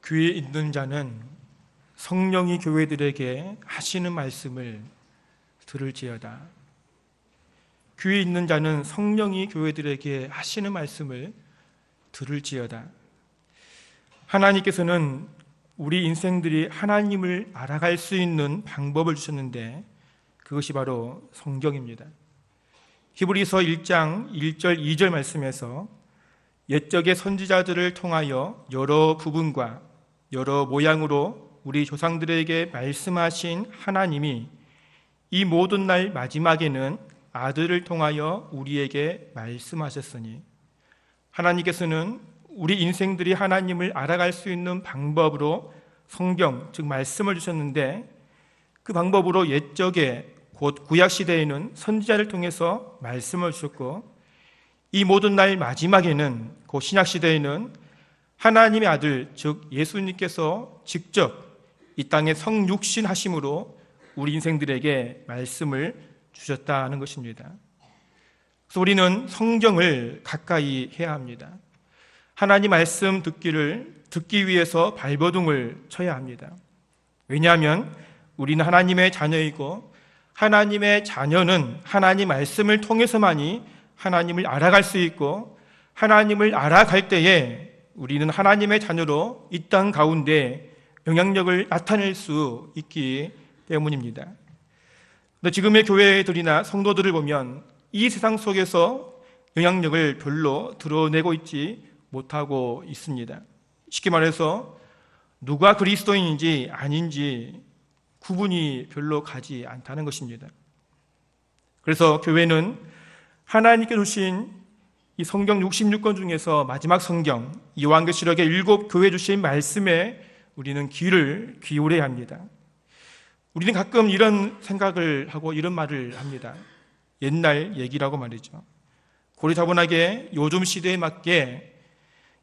귀에 있는 자는 성령이 교회들에게 하시는 말씀을 들을지어다. 귀에 있는 자는 성령이 교회들에게 하시는 말씀을 들을지어다. 하나님께서는 우리 인생들이 하나님을 알아갈 수 있는 방법을 주셨는데 그것이 바로 성경입니다. 히브리서 1장 1절 2절 말씀에서 옛적의 선지자들을 통하여 여러 부분과 여러 모양으로 우리 조상들에게 말씀하신 하나님이 이 모든 날 마지막에는 아들을 통하여 우리에게 말씀하셨으니, 하나님께서는 우리 인생들이 하나님을 알아갈 수 있는 방법으로 성경, 즉 말씀을 주셨는데, 그 방법으로 옛적에 곧 구약시대에는 선지자를 통해서 말씀을 주셨고, 이 모든 날 마지막에는 곧 신약시대에는 하나님의 아들, 즉 예수님께서 직접 이 땅에 성육신 하심으로 우리 인생들에게 말씀을 주셨다는 것입니다. 그래서 우리는 성경을 가까이 해야 합니다. 하나님 말씀 듣기 위해서 발버둥을 쳐야 합니다. 왜냐하면 우리는 하나님의 자녀이고, 하나님의 자녀는 하나님 말씀을 통해서만이 하나님을 알아갈 수 있고, 하나님을 알아갈 때에 우리는 하나님의 자녀로 이 땅 가운데 영향력을 나타낼 수 있기 때문입니다. 그런데 지금의 교회들이나 성도들을 보면 이 세상 속에서 영향력을 별로 드러내고 있지 못하고 있습니다. 쉽게 말해서 누가 그리스도인인지 아닌지 구분이 별로 가지 않다는 것입니다. 그래서 교회는 하나님께 주신 이 성경 66권 중에서 마지막 성경 요한계시록의 7 교회 주신 말씀에 우리는 귀를 기울여야 합니다. 우리는 가끔 이런 생각을 하고 이런 말을 합니다. 옛날 얘기라고 말이죠. 고리타분하게 요즘 시대에 맞게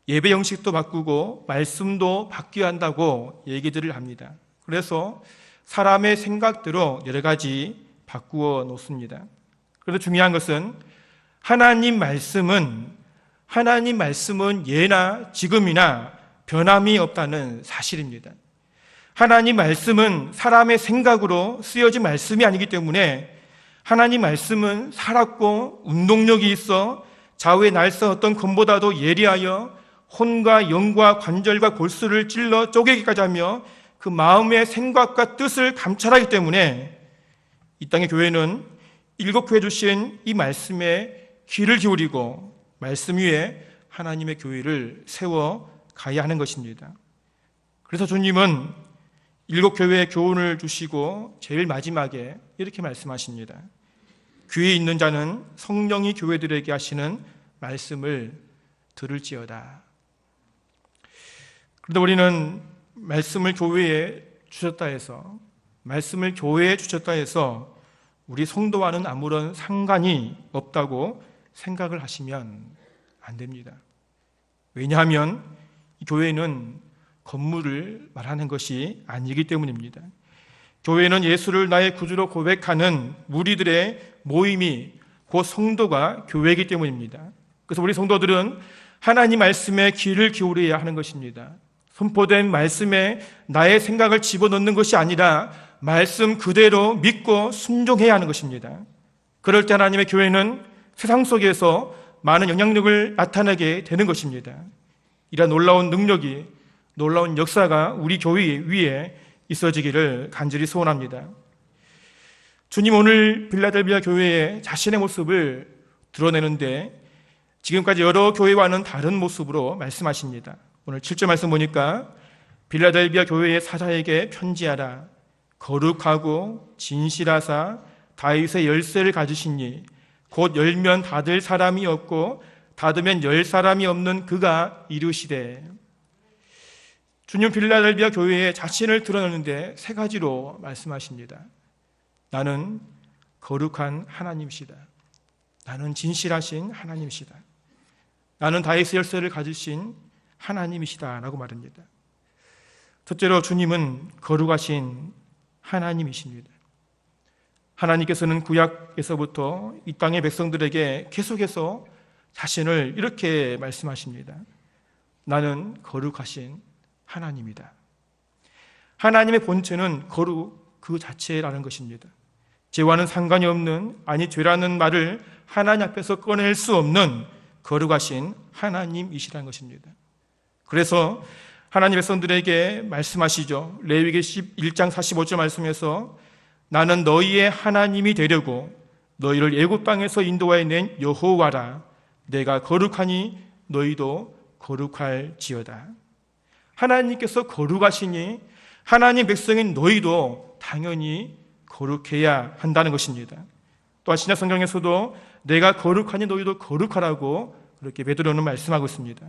예배 형식도 바꾸고 말씀도 바뀌어야 한다고 얘기들을 합니다. 그래서 사람의 생각대로 여러 가지 바꾸어 놓습니다. 그래서 중요한 것은 하나님 말씀은 예나 지금이나 변함이 없다는 사실입니다. 하나님 말씀은 사람의 생각으로 쓰여진 말씀이 아니기 때문에 하나님 말씀은 살았고 운동력이 있어 좌우의 날선 어떤 검보다도 예리하여 혼과 영과 관절과 골수를 찔러 쪼개기까지 하며 그 마음의 생각과 뜻을 감찰하기 때문에 이 땅의 교회는 7교회 주신 이 말씀에 귀를 기울이고 말씀 위에 하나님의 교회를 세워 가야 하는 것입니다. 그래서 주님은 7교회에 교훈을 주시고 제일 마지막에 이렇게 말씀하십니다. 귀에 있는 자는 성령이 교회들에게 하시는 말씀을 들을지어다. 그런데 우리는 말씀을 교회에 주셨다 해서 우리 성도와는 아무런 상관이 없다고 생각을 하시면 안 됩니다. 왜냐하면 이 교회는 건물을 말하는 것이 아니기 때문입니다. 교회는 예수를 나의 구주로 고백하는 무리들의 모임이 곧 성도가 교회이기 때문입니다. 그래서 우리 성도들은 하나님 말씀에 귀를 기울여야 하는 것입니다. 선포된 말씀에 나의 생각을 집어넣는 것이 아니라 말씀 그대로 믿고 순종해야 하는 것입니다. 그럴 때 하나님의 교회는 세상 속에서 많은 영향력을 나타내게 되는 것입니다. 이런 놀라운 능력이, 놀라운 역사가 우리 교회 위에 있어지기를 간절히 소원합니다. 주님 오늘 빌라델비아 교회에 자신의 모습을 드러내는데 지금까지 여러 교회와는 다른 모습으로 말씀하십니다. 오늘 7절 말씀 보니까 빌라델비아 교회의 사자에게 편지하라. 거룩하고 진실하사 다윗의 열쇠를 가지시니 곧 열면 닫을 사람이 없고 닫으면 열 사람이 없는 그가 이르시되. 주님 빌라델비아 교회에 자신을 드러내는데 3가지로 말씀하십니다. 나는 거룩한 하나님이시다. 나는 진실하신 하나님이시다. 나는 다윗의 열쇠를 가지신 하나님이시다 라고 말합니다. 첫째로 주님은 거룩하신 하나님이십니다. 하나님께서는 구약에서부터 이 땅의 백성들에게 계속해서 자신을 이렇게 말씀하십니다. 나는 거룩하신 하나님이다. 하나님의 본체는 거룩 그 자체라는 것입니다. 죄와는 상관이 없는, 아니 죄라는 말을 하나님 앞에서 꺼낼 수 없는 거룩하신 하나님이시라는 것입니다. 그래서 하나님의 백성들에게 말씀하시죠. 레위기 1장 45절 말씀에서 나는 너희의 하나님이 되려고 너희를 애굽 땅에서 인도하여 낸 여호와라. 내가 거룩하니 너희도 거룩할지어다. 하나님께서 거룩하시니 하나님 백성인 너희도 당연히 거룩해야 한다는 것입니다. 또한 신약 성경에서도 내가 거룩하니 너희도 거룩하라고 그렇게 베드로는 말씀하고 있습니다.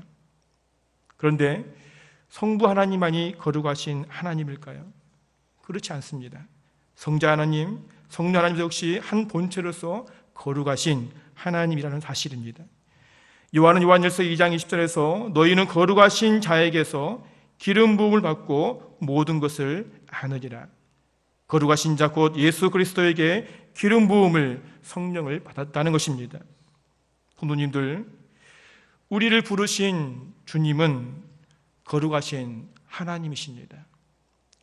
그런데 성부 하나님만이 거룩하신 하나님일까요? 그렇지 않습니다. 성자 하나님, 성령 하나님도 역시 한 본체로서 거룩하신 하나님이라는 사실입니다. 요한은 요한일서 2장 20절에서 너희는 거룩하신 자에게서 기름 부음을 받고 모든 것을 아느니라. 거룩하신 자 곧 예수 그리스도에게 기름 부음을 성령을 받았다는 것입니다. 성도님들, 우리를 부르신 주님은 거룩하신 하나님이십니다.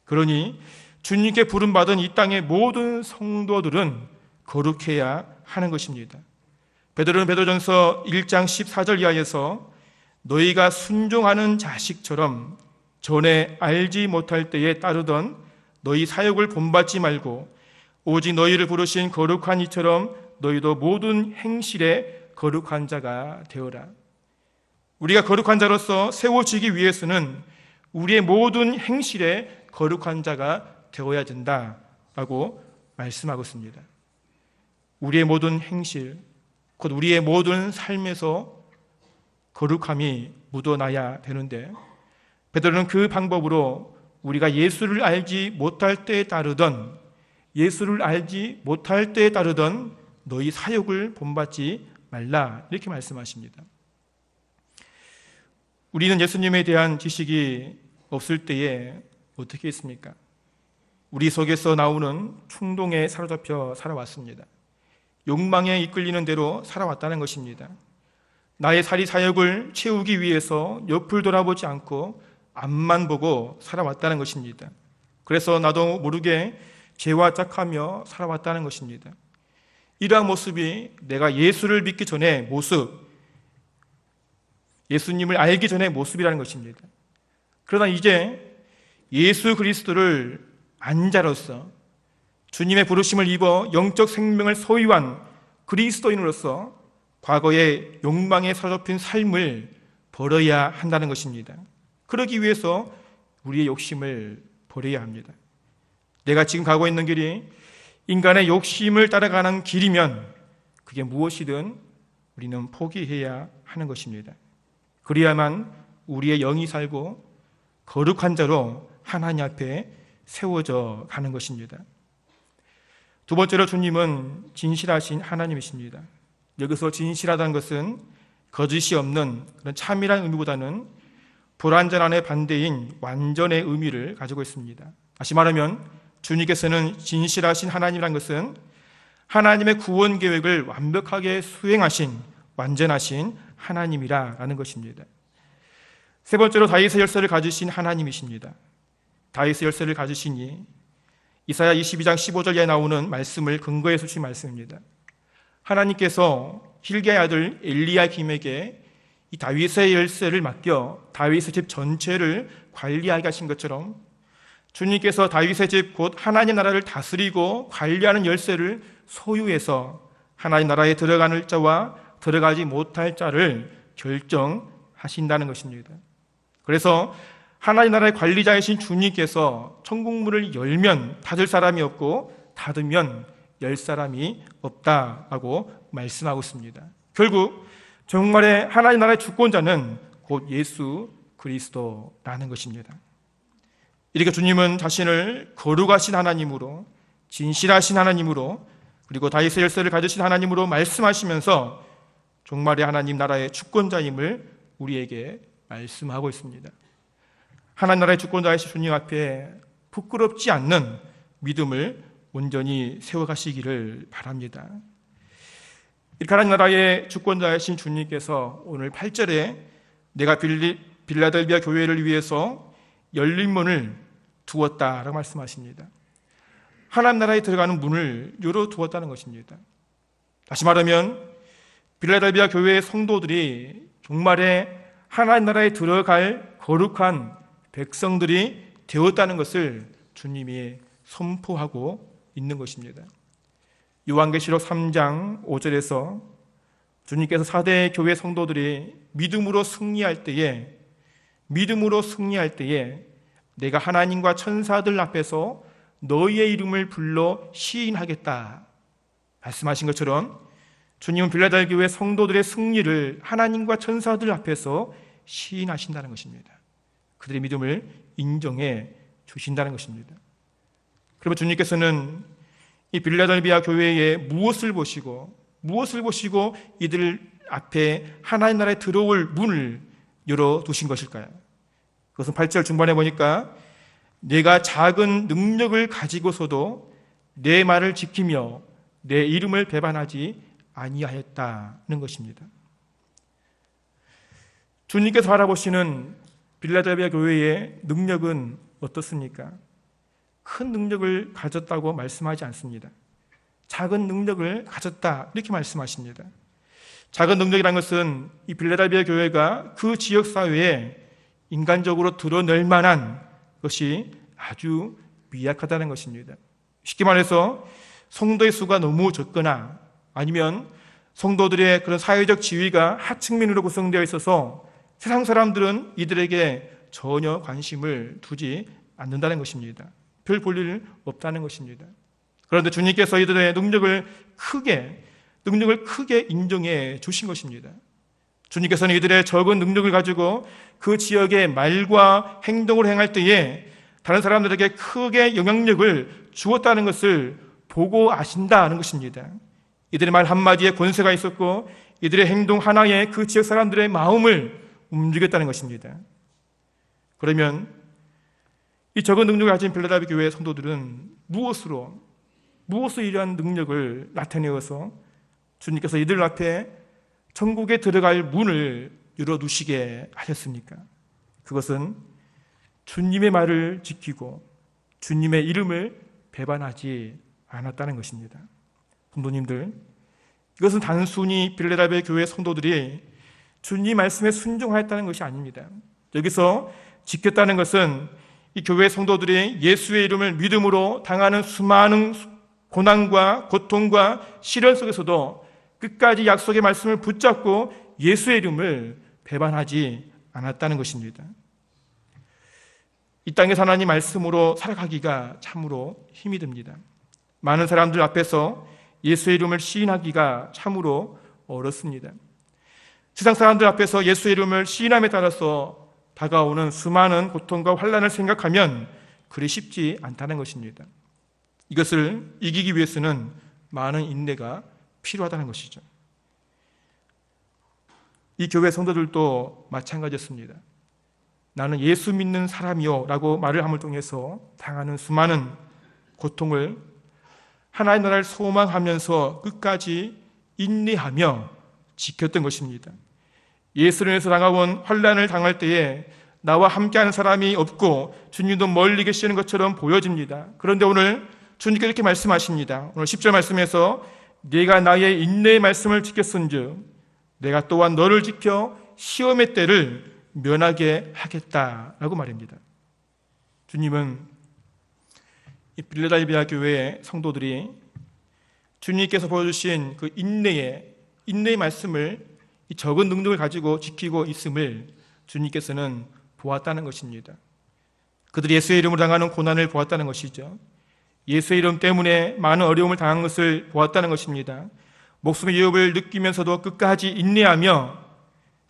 그러니 주님께 부름받은 이 땅의 모든 성도들은 거룩해야 하는 것입니다. 베드로는 베드로전서 1장 14절 이하에서 너희가 순종하는 자식처럼 전에 알지 못할 때에 따르던 너희 사역을 본받지 말고 오직 너희를 부르신 거룩한 이처럼 너희도 모든 행실에 거룩한 자가 되어라. 우리가 거룩한 자로서 세워지기 위해서는 우리의 모든 행실에 거룩한 자가 되어야 된다라고 말씀하고 있습니다. 우리의 모든 행실, 곧 우리의 모든 삶에서 거룩함이 묻어나야 되는데 베드로는 그 방법으로 우리가 예수를 알지 못할 때에 따르던 너희 사역을 본받지 말라 이렇게 말씀하십니다. 우리는 예수님에 대한 지식이 없을 때에 어떻게 했습니까? 우리 속에서 나오는 충동에 사로잡혀 살아왔습니다. 욕망에 이끌리는 대로 살아왔다는 것입니다. 나의 사리 사역을 채우기 위해서 옆을 돌아보지 않고 앞만 보고 살아왔다는 것입니다. 그래서 나도 모르게 죄와 짝하며 살아왔다는 것입니다. 이러한 모습이 내가 예수를 믿기 전의 모습, 예수님을 알기 전의 모습이라는 것입니다. 그러나 이제 예수 그리스도를 안 자로서 주님의 부르심을 입어 영적 생명을 소유한 그리스도인으로서 과거의 욕망에 사로잡힌 삶을 버려야 한다는 것입니다. 그러기 위해서 우리의 욕심을 버려야 합니다. 내가 지금 가고 있는 길이 인간의 욕심을 따라가는 길이면 그게 무엇이든 우리는 포기해야 하는 것입니다. 그래야만 우리의 영이 살고 거룩한 자로 하나님 앞에 세워져 가는 것입니다. 두 번째로 주님은 진실하신 하나님이십니다. 여기서 진실하다는 것은 거짓이 없는 그런 참이라는 의미보다는 불완전함의 반대인 완전의 의미를 가지고 있습니다. 다시 말하면 주님께서는 진실하신 하나님이라는 것은 하나님의 구원 계획을 완벽하게 수행하신 완전하신 하나님이라는 것입니다. 세 번째로 다윗의 열쇠를 가지신 하나님이십니다. 다윗의 열쇠를 가지시니 이사야 22장 15절에 나오는 말씀을 근거해 주신 말씀입니다. 하나님께서 hilki야의 아들 엘리야김에게 이 다윗의 열쇠를 맡겨 다윗의 집 전체를 관리하게 하신 것처럼 주님께서 다윗의 집 곧 하나님 나라를 다스리고 관리하는 열쇠를 소유해서 하나님 나라에 들어가는 자와 들어가지 못할 자를 결정하신다는 것입니다. 그래서 하나님 나라의 관리자이신 주님께서 천국문을 열면 닫을 사람이 없고 닫으면 열 사람이 없다라고 말씀하고 있습니다. 결국 정말의 하나님 나라의 주권자는 곧 예수 그리스도라는 것입니다. 이렇게 주님은 자신을 거룩하신 하나님으로, 진실하신 하나님으로, 그리고 다윗의 열쇠를 가지신 하나님으로 말씀하시면서 정말의 하나님 나라의 주권자임을 우리에게 말씀하고 있습니다. 하나님 나라의 주권자이신 주님 앞에 부끄럽지 않는 믿음을 온전히 세워가시기를 바랍니다. 이렇게 하나님 나라의 주권자이신 주님께서 오늘 8절에 내가 빌라델비아 교회를 위해서 열린 문을 두었다라고 말씀하십니다. 하나님 나라에 들어가는 문을 열어두었다는 것입니다. 다시 말하면 빌라델비아 교회의 성도들이 종말에 하나님 나라에 들어갈 거룩한 백성들이 되었다는 것을 주님이 선포하고 있는 것입니다. 요한계시록 3장 5절에서 주님께서 4대 교회 성도들이 믿음으로 승리할 때에 내가 하나님과 천사들 앞에서 너희의 이름을 불러 시인하겠다 말씀하신 것처럼 주님은 빌라델비아 교회 성도들의 승리를 하나님과 천사들 앞에서 시인하신다는 것입니다. 그들의 믿음을 인정해 주신다는 것입니다. 그러면 주님께서는 이 빌라델비아 교회에 무엇을 보시고 이들 앞에 하나님 나라에 들어올 문을 열어두신 것일까요? 그것은 8절 중반에 보니까 내가 작은 능력을 가지고서도 내 말을 지키며 내 이름을 배반하지 아니하였다는 것입니다. 주님께서 바라보시는 빌라델비아 교회의 능력은 어떻습니까? 큰 능력을 가졌다고 말씀하지 않습니다. 작은 능력을 가졌다 이렇게 말씀하십니다. 작은 능력이라는 것은 이 빌라델비아 교회가 그 지역 사회에 인간적으로 드러낼 만한 것이 아주 미약하다는 것입니다. 쉽게 말해서 성도의 수가 너무 적거나 아니면 성도들의 그런 사회적 지위가 하층민으로 구성되어 있어서 세상 사람들은 이들에게 전혀 관심을 두지 않는다는 것입니다. 별 볼일 없다는 것입니다. 그런데 주님께서 이들의 능력을 크게 인정해 주신 것입니다. 주님께서는 이들의 적은 능력을 가지고 그 지역의 말과 행동을 행할 때에 다른 사람들에게 크게 영향력을 주었다는 것을 보고 아신다는 것입니다. 이들의 말 한마디에 권세가 있었고 이들의 행동 하나에 그 지역 사람들의 마음을 움직였다는 것입니다. 그러면 이 적은 능력을 가진 빌라델비아 교회의 성도들은 무엇으로 이러한 능력을 나타내어서 주님께서 이들 앞에 천국에 들어갈 문을 열어두시게 하셨습니까? 그것은 주님의 말을 지키고 주님의 이름을 배반하지 않았다는 것입니다. 성도님들, 이것은 단순히 빌라델비아 교회 성도들이 주님 말씀에 순종하였다는 것이 아닙니다. 여기서 지켰다는 것은 이 교회 성도들이 예수의 이름을 믿음으로 당하는 수많은 고난과 고통과 시련 속에서도 끝까지 약속의 말씀을 붙잡고 예수의 이름을 배반하지 않았다는 것입니다. 이 땅에서 하나님 말씀으로 살아가기가 참으로 힘이 듭니다. 많은 사람들 앞에서 예수의 이름을 시인하기가 참으로 어렵습니다. 세상 사람들 앞에서 예수의 이름을 시인함에 따라서 다가오는 수많은 고통과 환난을 생각하면 그리 쉽지 않다는 것입니다. 이것을 이기기 위해서는 많은 인내가 필요하다는 것이죠. 이 교회 성도들도 마찬가지였습니다. 나는 예수 믿는 사람이요 라고 말을 함을 통해서 당하는 수많은 고통을 하나님 나라를 소망하면서 끝까지 인내하며 지켰던 것입니다. 예수를 위해서 다가온 환난을 당할 때에 나와 함께하는 사람이 없고 주님도 멀리 계시는 것처럼 보여집니다. 그런데 오늘 주님께서 이렇게 말씀하십니다. 오늘 10절 말씀에서 네가 나의 인내의 말씀을 지켰은즉 내가 또한 너를 지켜 시험의 때를 면하게 하겠다라고 말입니다. 주님은 이 빌라델비아 교회의 성도들이 주님께서 보여주신 그 인내의 말씀을 이 적은 능력을 가지고 지키고 있음을 주님께서는 보았다는 것입니다. 그들이 예수의 이름으로 당하는 고난을 보았다는 것이죠. 예수의 이름 때문에 많은 어려움을 당한 것을 보았다는 것입니다. 목숨의 위협을 느끼면서도 끝까지 인내하며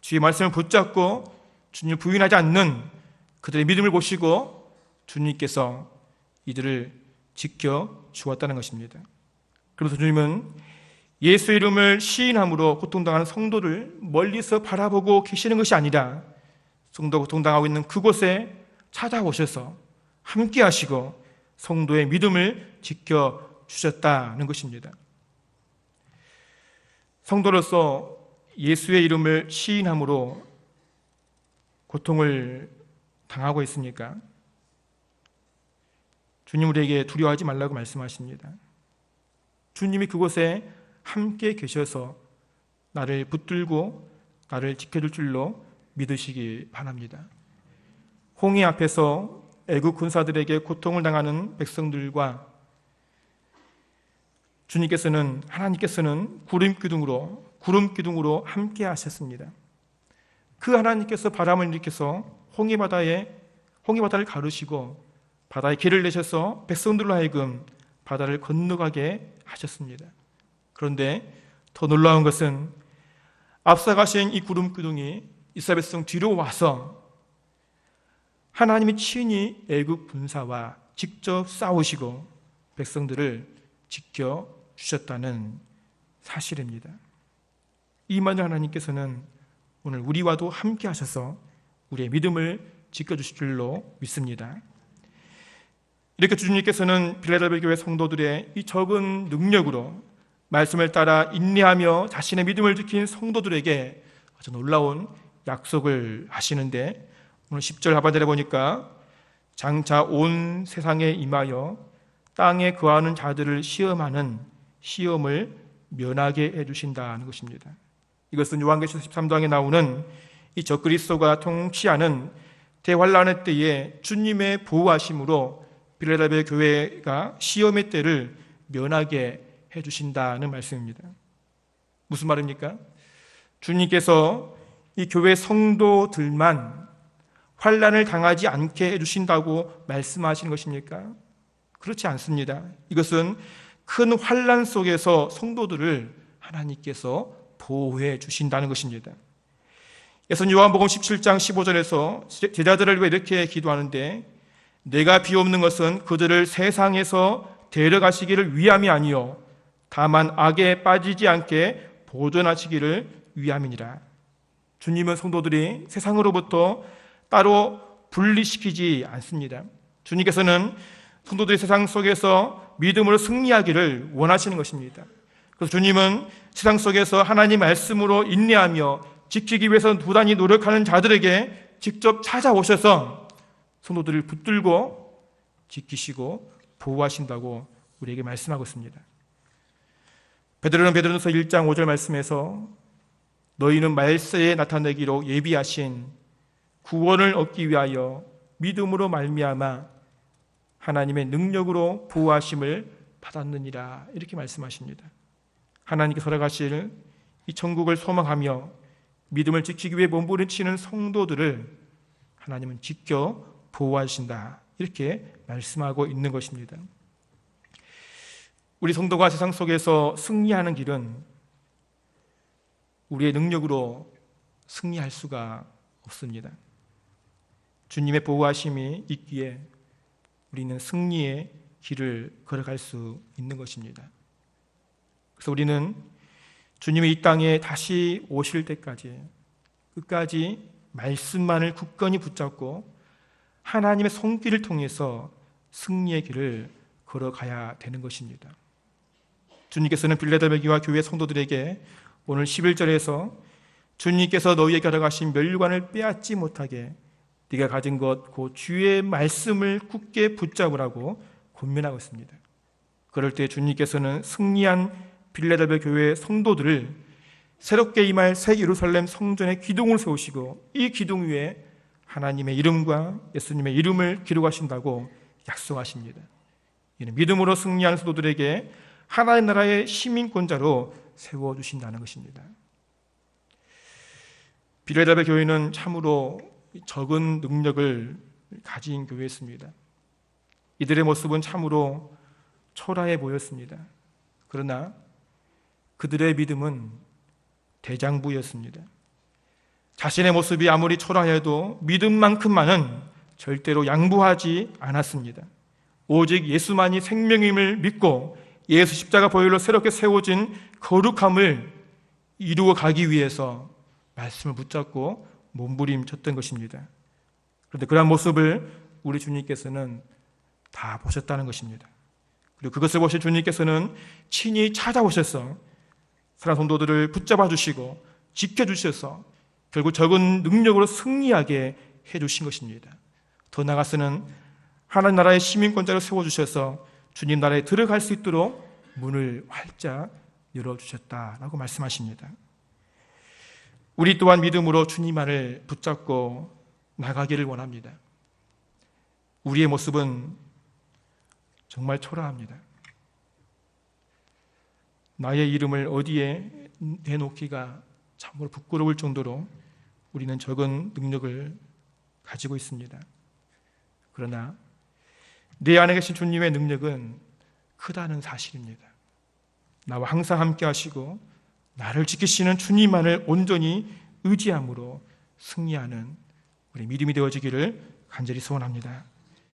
주의 말씀을 붙잡고 주님을 부인하지 않는 그들의 믿음을 보시고 주님께서 이들을 지켜 주었다는 것입니다. 그래서 주님은 예수의 이름을 시인함으로 고통당하는 성도를 멀리서 바라보고 계시는 것이 아니라 성도가 고통당하고 있는 그곳에 찾아오셔서 함께 하시고 성도의 믿음을 지켜주셨다는 것입니다. 성도로서 예수의 이름을 시인함으로 고통을 당하고 있습니까? 주님 우리에게 두려워하지 말라고 말씀하십니다. 주님이 그곳에 함께 계셔서 나를 붙들고 나를 지켜줄 줄로 믿으시기 바랍니다. 홍해 앞에서 애국 군사들에게 고통을 당하는 백성들과 하나님께서는 구름 기둥으로 함께 하셨습니다. 그 하나님께서 바람을 일으켜서 홍해 바다를 가르시고 바다에 길을 내셔서 백성들로 하여금 바다를 건너가게 하셨습니다. 그런데 더 놀라운 것은 앞서가신 이 구름 기둥이 이스라엘 백성 뒤로 와서 하나님이 친히 애국 군사와 직접 싸우시고 백성들을 지켜주셨다는 사실입니다. 이만희 하나님께서는 오늘 우리와도 함께 하셔서 우리의 믿음을 지켜주실 줄로 믿습니다. 이렇게 주님께서는 빌라델비아 교회 성도들의 이 적은 능력으로 말씀을 따라 인내하며 자신의 믿음을 지킨 성도들에게 아주 놀라운 약속을 하시는데, 오늘 10절 하반절에 보니까 장차 온 세상에 임하여 땅에 거하는 자들을 시험하는 시험을 면하게 해주신다는 것입니다. 이것은 요한계시록 13장에 나오는 이 적그리스도가 통치하는 대환란의 때에 주님의 보호하심으로 빌라델비아 교회가 시험의 때를 면하게 해주신다는 말씀입니다. 무슨 말입니까? 주님께서 이 교회 성도들만 환란을 당하지 않게 해주신다고 말씀하시는 것입니까? 그렇지 않습니다. 이것은 큰 환란 속에서 성도들을 하나님께서 보호해 주신다는 것입니다. 예수는 요한복음 17장 15절에서 제자들을 위해 이렇게 기도하는데, 내가 비옵는 것은 그들을 세상에서 데려가시기를 위함이 아니요 다만 악에 빠지지 않게 보존하시기를 위함이니라. 주님은 성도들이 세상으로부터 따로 분리시키지 않습니다. 주님께서는 성도들이 세상 속에서 믿음으로 승리하기를 원하시는 것입니다. 그래서 주님은 세상 속에서 하나님 말씀으로 인내하며 지키기 위해서 부단히 노력하는 자들에게 직접 찾아오셔서 성도들을 붙들고 지키시고 보호하신다고 우리에게 말씀하고 있습니다. 베드로전서 1장 5절 말씀에서 너희는 말세에 나타내기로 예비하신 구원을 얻기 위하여 믿음으로 말미암아 하나님의 능력으로 보호하심을 받았느니라, 이렇게 말씀하십니다. 하나님께서 허락하실 이 천국을 소망하며 믿음을 지키기 위해 몸부림치는 성도들을 하나님은 지켜 보호하신다, 이렇게 말씀하고 있는 것입니다. 우리 성도가 세상 속에서 승리하는 길은 우리의 능력으로 승리할 수가 없습니다. 주님의 보호하심이 있기에 우리는 승리의 길을 걸어갈 수 있는 것입니다. 그래서 우리는 주님이 이 땅에 다시 오실 때까지 끝까지 말씀만을 굳건히 붙잡고 하나님의 손길을 통해서 승리의 길을 걸어가야 되는 것입니다. 주님께서는 빌라델비아 교회 성도들에게 오늘 11절에서 주님께서 너희에게 허락하신 멸관을 빼앗지 못하게 네가 가진 것 곧 주의 말씀을 굳게 붙잡으라고 권면하고 있습니다. 그럴 때 주님께서는 승리한 빌라델비아 교회 성도들을 새롭게 임할 새 예루살렘 성전의 기둥을 세우시고 이 기둥 위에 하나님의 이름과 예수님의 이름을 기록하신다고 약속하십니다. 이는 믿음으로 승리한 성도들에게 하나의 나라의 시민권자로 세워주신다는 것입니다. 빌라델비아 교회는 참으로 적은 능력을 가진 교회였습니다. 이들의 모습은 참으로 초라해 보였습니다. 그러나 그들의 믿음은 대장부였습니다. 자신의 모습이 아무리 초라해도 믿음만큼만은 절대로 양보하지 않았습니다. 오직 예수만이 생명임을 믿고 예수 십자가 보혈로 새롭게 세워진 거룩함을 이루어 가기 위해서 말씀을 붙잡고 몸부림쳤던 것입니다. 그런데 그러한 모습을 우리 주님께서는 다 보셨다는 것입니다. 그리고 그것을 보신 주님께서는 친히 찾아오셔서 사랑하는 성도들을 붙잡아 주시고 지켜주셔서 결국 적은 능력으로 승리하게 해주신 것입니다. 더 나아가서는 하나님 나라의 시민권자로 세워주셔서 주님 나라에 들어갈 수 있도록 문을 활짝 열어주셨다라고 말씀하십니다. 우리 또한 믿음으로 주님만을 붙잡고 나가기를 원합니다. 우리의 모습은 정말 초라합니다. 나의 이름을 어디에 내놓기가 참으로 부끄러울 정도로 우리는 적은 능력을 가지고 있습니다. 그러나 내 안에 계신 주님의 능력은 크다는 사실입니다. 나와 항상 함께 하시고 나를 지키시는 주님만을 온전히 의지함으로 승리하는 우리 믿음이 되어지기를 간절히 소원합니다.